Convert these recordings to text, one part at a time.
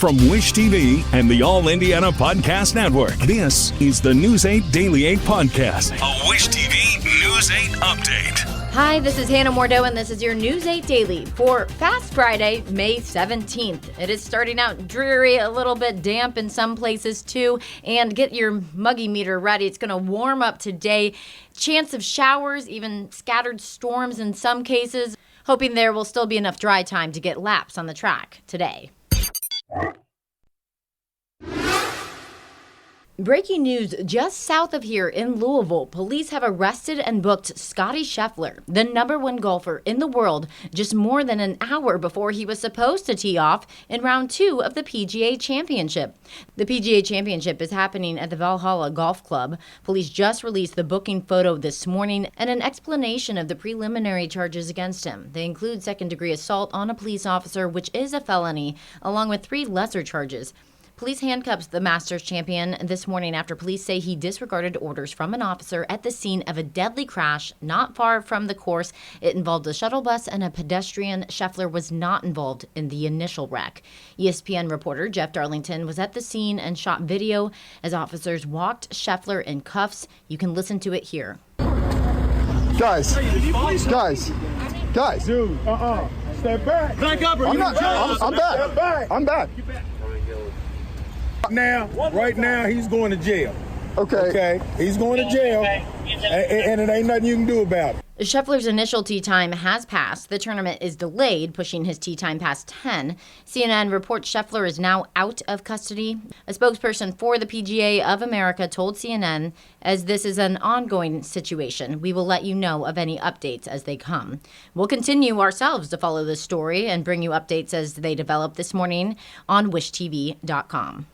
From Wish TV and the All Indiana Podcast Network, this is the News 8 Daily 8 Podcast, a Wish TV News 8 update. Hi, this is Hannah Mordeaux, and this is your News 8 Daily for Fast Friday, May 17th. It is starting out dreary, a little bit damp in some places too, and get your muggy meter ready. It's going to warm up today. Chance of showers, even scattered storms in some cases. Hoping there will still be enough dry time to get laps on the track today. Breaking news just south of here in Louisville. Police have arrested and booked Scottie Scheffler, the #1 golfer in the world, just more than an hour before he was supposed to tee off in round 2 of the PGA Championship. The PGA Championship is happening at the Valhalla Golf Club. Police just released the booking photo this morning and an explanation of the preliminary charges against him. They include second-degree assault on a police officer, which is a felony, along with 3 lesser charges. Police handcuffed the Masters champion this morning after police say he disregarded orders from an officer at the scene of a deadly crash not far from the course. It involved a shuttle bus and a pedestrian. Scheffler was not involved in the initial wreck. ESPN reporter Jeff Darlington was at the scene and shot video as officers walked Scheffler in cuffs. You can listen to it here. Guys. Dude, step back. Back up, or I'm back. I'm back. Right now, he's going to jail. Okay. He's going to jail, and it ain't nothing you can do about it. Scheffler's initial tee time has passed. The tournament is delayed, pushing his tee time past 10. CNN reports Scheffler is now out of custody. A spokesperson for the PGA of America told CNN, as this is an ongoing situation, we will let you know of any updates as they come. We'll continue ourselves to follow this story and bring you updates as they develop this morning on wishtv.com.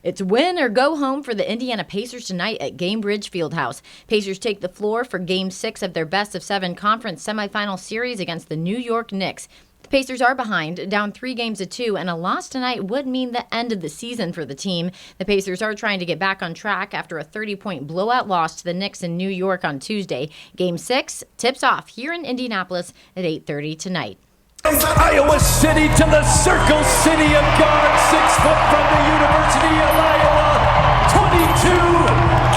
It's win or go home for the Indiana Pacers tonight at Gainbridge Fieldhouse. Pacers take the floor for Game 6 of their best-of-7 conference semifinal series against the New York Knicks. The Pacers are behind, down 3-2, and a loss tonight would mean the end of the season for the team. The Pacers are trying to get back on track after a 30-point blowout loss to the Knicks in New York on Tuesday. Game 6 tips off here in Indianapolis at 8:30 tonight. Iowa City to the Circle City of God, 6 foot from the University of Iowa, 22,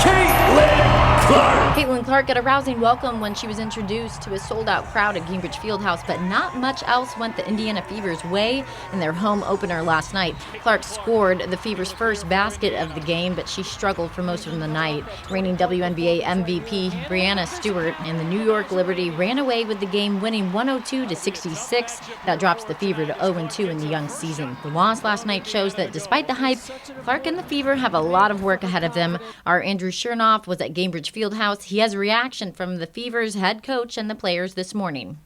Caitlin Clark. Caitlin Clark got a rousing welcome when she was introduced to a sold-out crowd at Gainbridge Fieldhouse, but not much else went the Indiana Fever's way in their home opener last night. Clark scored the Fever's first basket of the game, but she struggled for most of the night. Reigning WNBA MVP Breanna Stewart and the New York Liberty ran away with the game, winning 102-66. That drops the Fever to 0-2 in the young season. The loss last night shows that despite the hype, Clark and the Fever have a lot of work ahead of them. Our Andrew Chernoff was at Gainbridge Fieldhouse. He has a reaction from the Fever's head coach and the players this morning.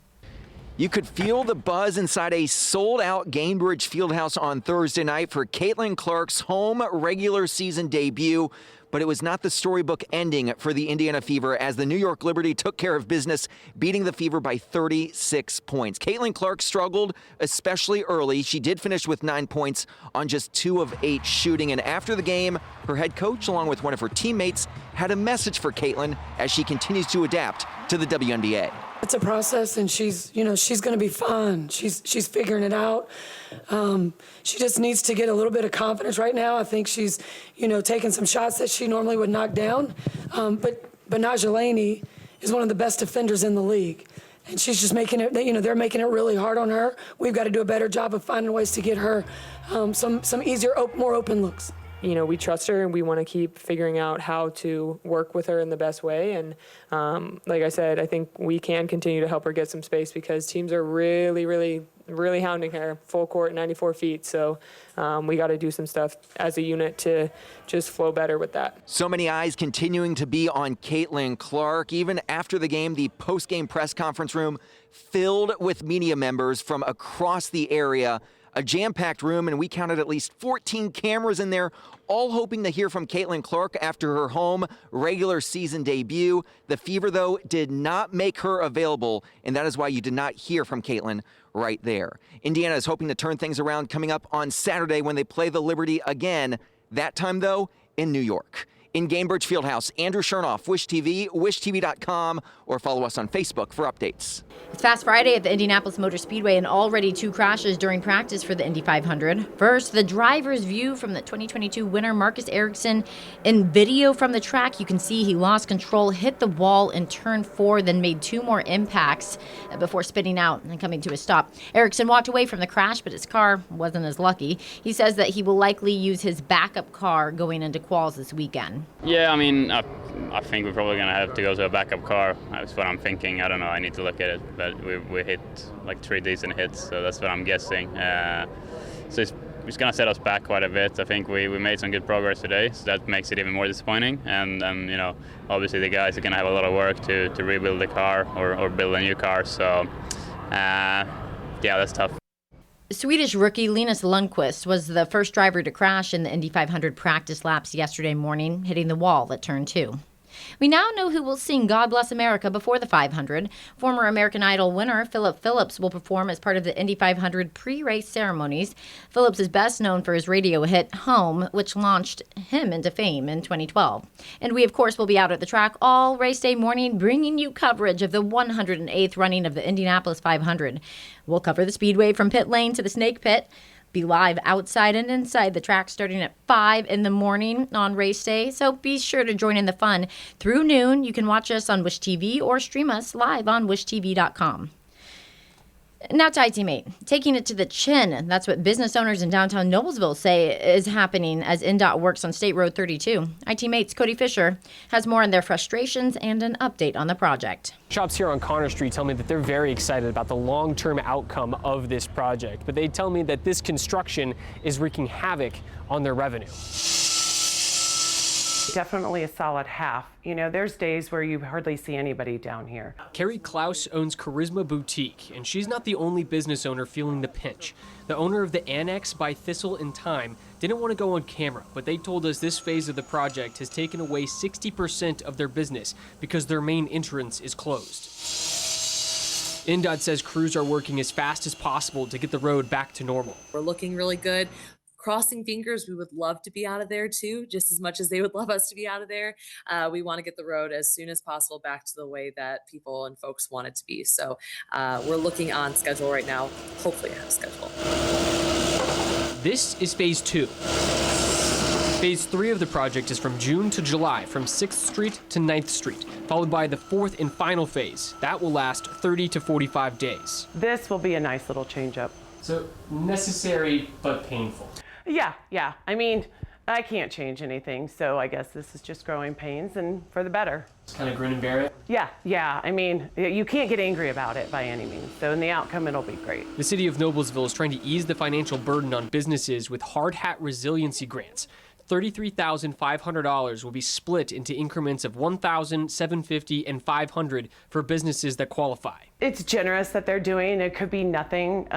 You could feel the buzz inside a sold-out Gainbridge Fieldhouse on Thursday night for Caitlin Clark's home regular season debut. But it was not the storybook ending for the Indiana Fever as the New York Liberty took care of business, beating the Fever by 36 points. Caitlin Clark struggled, especially early. She did finish with 9 points on just 2 of 8 shooting. And after the game, her head coach, along with one of her teammates, had a message for Caitlin as she continues to adapt to the WNBA. It's a process, and she's going to be fine. She's figuring it out. She just needs to get a little bit of confidence right now. I think she's, taking some shots that she normally would knock down. But Najalani is one of the best defenders in the league. And she's just making it, they're making it really hard on her. We've got to do a better job of finding ways to get her some easier, more open looks. We trust her, and we want to keep figuring out how to work with her in the best way. And like I said, I think we can continue to help her get some space because teams are really hounding her full court, 94 feet. So we got to do some stuff as a unit to just flow better with that. So many eyes continuing to be on Caitlin Clark. Even after the game, the post-game press conference room filled with media members from across the area. A jam-packed room, and we counted at least 14 cameras in there, all hoping to hear from Caitlin Clark after her home regular season debut. The Fever, though, did not make her available, and that is why you did not hear from Caitlin right there. Indiana is hoping to turn things around coming up on Saturday when they play the Liberty again, that time, though, in New York. In Gainbridge Fieldhouse, Andrew Chernoff, Wish TV, wishtv.com, or follow us on Facebook for updates. It's Fast Friday at the Indianapolis Motor Speedway, and already 2 crashes during practice for the Indy 500. First, the driver's view from the 2022 winner, Marcus Ericsson. In video from the track, you can see he lost control, hit the wall in turn 4, then made 2 more impacts before spinning out and coming to a stop. Ericsson walked away from the crash, but his car wasn't as lucky. He says that he will likely use his backup car going into quals this weekend. Yeah, I mean, I think we're probably going to have to go to a backup car. That's what I'm thinking. I don't know. I need to look at it. But we hit like 3 decent hits, so that's what I'm guessing. So it's going to set us back quite a bit. I think we made some good progress today, so that makes it even more disappointing. And you know, obviously the guys are going to have a lot of work to rebuild the car or build a new car. So yeah, that's tough. Swedish rookie Linus Lundqvist was the first driver to crash in the Indy 500 practice laps yesterday morning, hitting the wall at turn 2. We now know who will sing God Bless America before the 500. Former American Idol winner Philip Phillips will perform as part of the Indy 500 pre-race ceremonies. Phillips is best known for his radio hit Home, which launched him into fame in 2012. And we, of course, will be out at the track all race day morning, bringing you coverage of the 108th running of the Indianapolis 500. We'll cover the speedway from pit lane to the snake pit. Be live outside and inside the track starting at 5 in the morning on race day, so be sure to join in the fun. Through noon, you can watch us on Wish TV or stream us live on wishtv.com. Now to iTeammate. Taking it to the chin. That's what business owners in downtown Noblesville say is happening as INDOT works on State Road 32. iTeammate's Cody Fisher has more on their frustrations and an update on the project. Shops here on Connor Street tell me that they're very excited about the long-term outcome of this project, but they tell me that this construction is wreaking havoc on their revenue. Definitely a solid half. You know, there's days where you hardly see anybody down here. Carrie Klaus owns Charisma Boutique, and she's not the only business owner feeling the pinch. The owner of the Annex by Thistle and Thyme didn't want to go on camera, but they told us this phase of the project has taken away 60% of their business because their main entrance is closed. INDOT says crews are working as fast as possible to get the road back to normal. We're looking really good. Crossing fingers, we would love to be out of there too, just as much as they would love us to be out of there. We want to get the road as soon as possible back to the way that people and folks want it to be. So we're looking on schedule right now, hopefully ahead of schedule. This is phase 2. Phase 3 of the project is from June to July, from 6th Street to 9th Street, followed by the 4th and final phase. That will last 30 to 45 days. This will be a nice little change up. So necessary but painful. Yeah. I mean, I can't change anything, so I guess this is just growing pains and for the better. Just kind of grin and bear it? Yeah. I mean, you can't get angry about it by any means. So in the outcome, it'll be great. The city of Noblesville is trying to ease the financial burden on businesses with hard hat resiliency grants. $33,500 will be split into increments of $1,000, $750, and $500 for businesses that qualify. It's generous that they're doing. It could be nothing.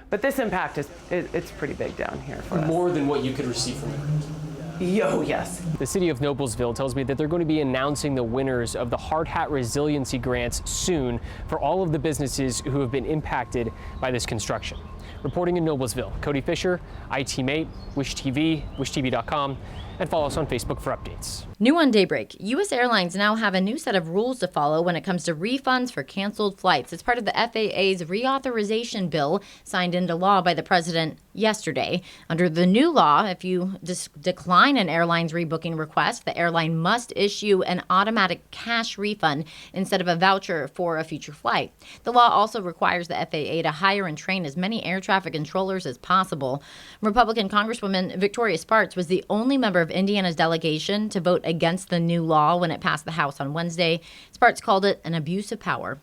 But this impact it's pretty big down here for us. More than what you could receive from the grant. Yes. The city of Noblesville tells me that they're going to be announcing the winners of the Hard Hat Resiliency Grants soon for all of the businesses who have been impacted by this construction. Reporting in Noblesville, Cody Fisher, iTeammate, Wish TV, wishtv.com, and follow us on Facebook for updates. New on Daybreak, U.S. airlines now have a new set of rules to follow when it comes to refunds for canceled flights. It's part of the FAA's reauthorization bill signed into law by the president yesterday. Under the new law, if you decline an airline's rebooking request, the airline must issue an automatic cash refund instead of a voucher for a future flight. The law also requires the FAA to hire and train as many air traffic controllers as possible. Republican Congresswoman Victoria Spartz was the only member of Indiana's delegation to vote against the new law when it passed the House on Wednesday. Spartz called it an abuse of power.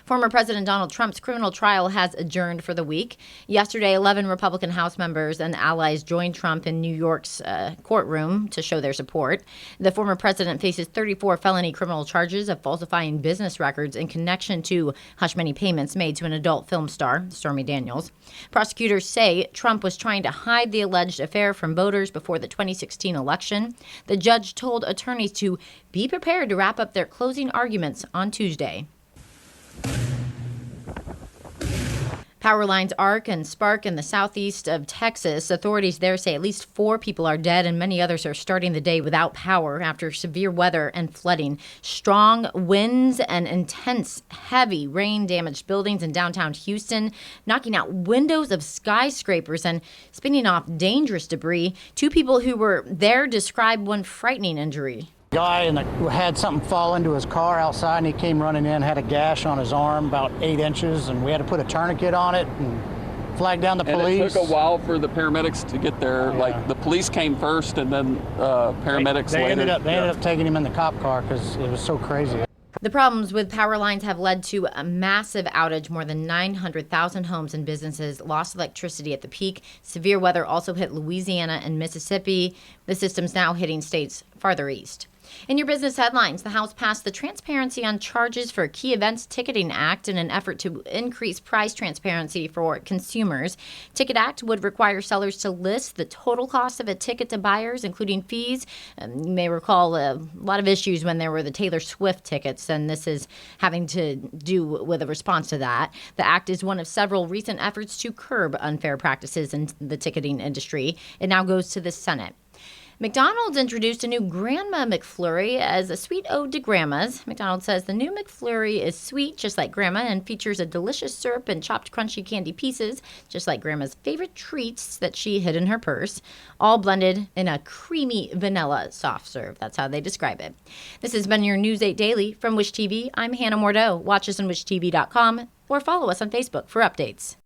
Former President Donald Trump's criminal trial has adjourned for the week. Yesterday, 11 Republican House members and allies joined Trump in New York's courtroom to show their support. The former president faces 34 felony criminal charges of falsifying business records in connection to hush money payments made to an adult film star, Stormy Daniels. Prosecutors say Trump was trying to hide the alleged affair from voters before the 2016 election. The judge told attorneys to be prepared to wrap up their closing arguments on Tuesday. Power lines arc and spark in the southeast of Texas. Authorities there say at least 4 people are dead and many others are starting the day without power after severe weather and flooding. Strong winds and intense, heavy rain damaged buildings in downtown Houston, knocking out windows of skyscrapers and spinning off dangerous debris. 2 people who were there describe one frightening injury. Guy had something fall into his car outside, and he came running in, had a gash on his arm about 8 inches, and we had to put a tourniquet on it and flag down the police. And it took a while for the paramedics to get there. Yeah. Like the police came first, and then paramedics they later. Ended up taking him in the cop car because it was so crazy. The problems with power lines have led to a massive outage. More than 900,000 homes and businesses lost electricity at the peak. Severe weather also hit Louisiana and Mississippi. The system's now hitting states farther east. In your business headlines, the House passed the Transparency on Charges for Key Events Ticketing Act in an effort to increase price transparency for consumers. Ticket Act would require sellers to list the total cost of a ticket to buyers, including fees. You may recall a lot of issues when there were the Taylor Swift tickets, and this is having to do with a response to that. The act is one of several recent efforts to curb unfair practices in the ticketing industry. It now goes to the Senate. McDonald's introduced a new Grandma McFlurry as a sweet ode to grandmas. McDonald's says the new McFlurry is sweet, just like Grandma, and features a delicious syrup and chopped crunchy candy pieces, just like Grandma's favorite treats that she hid in her purse, all blended in a creamy vanilla soft serve. That's how they describe it. This has been your News 8 Daily from Wish TV. I'm Hannah Mordeau. Watch us on wishtv.com or follow us on Facebook for updates.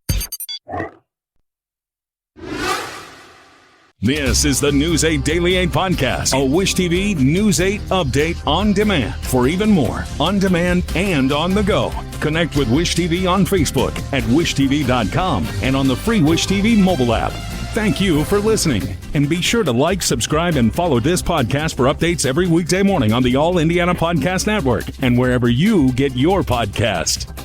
This is the News 8 Daily 8 podcast, a Wish TV News 8 update on demand. For even more, on demand and on the go. Connect with Wish TV on Facebook at wishtv.com and on the free Wish TV mobile app. Thank you for listening. And be sure to like, subscribe, and follow this podcast for updates every weekday morning on the All Indiana Podcast Network and wherever you get your podcast.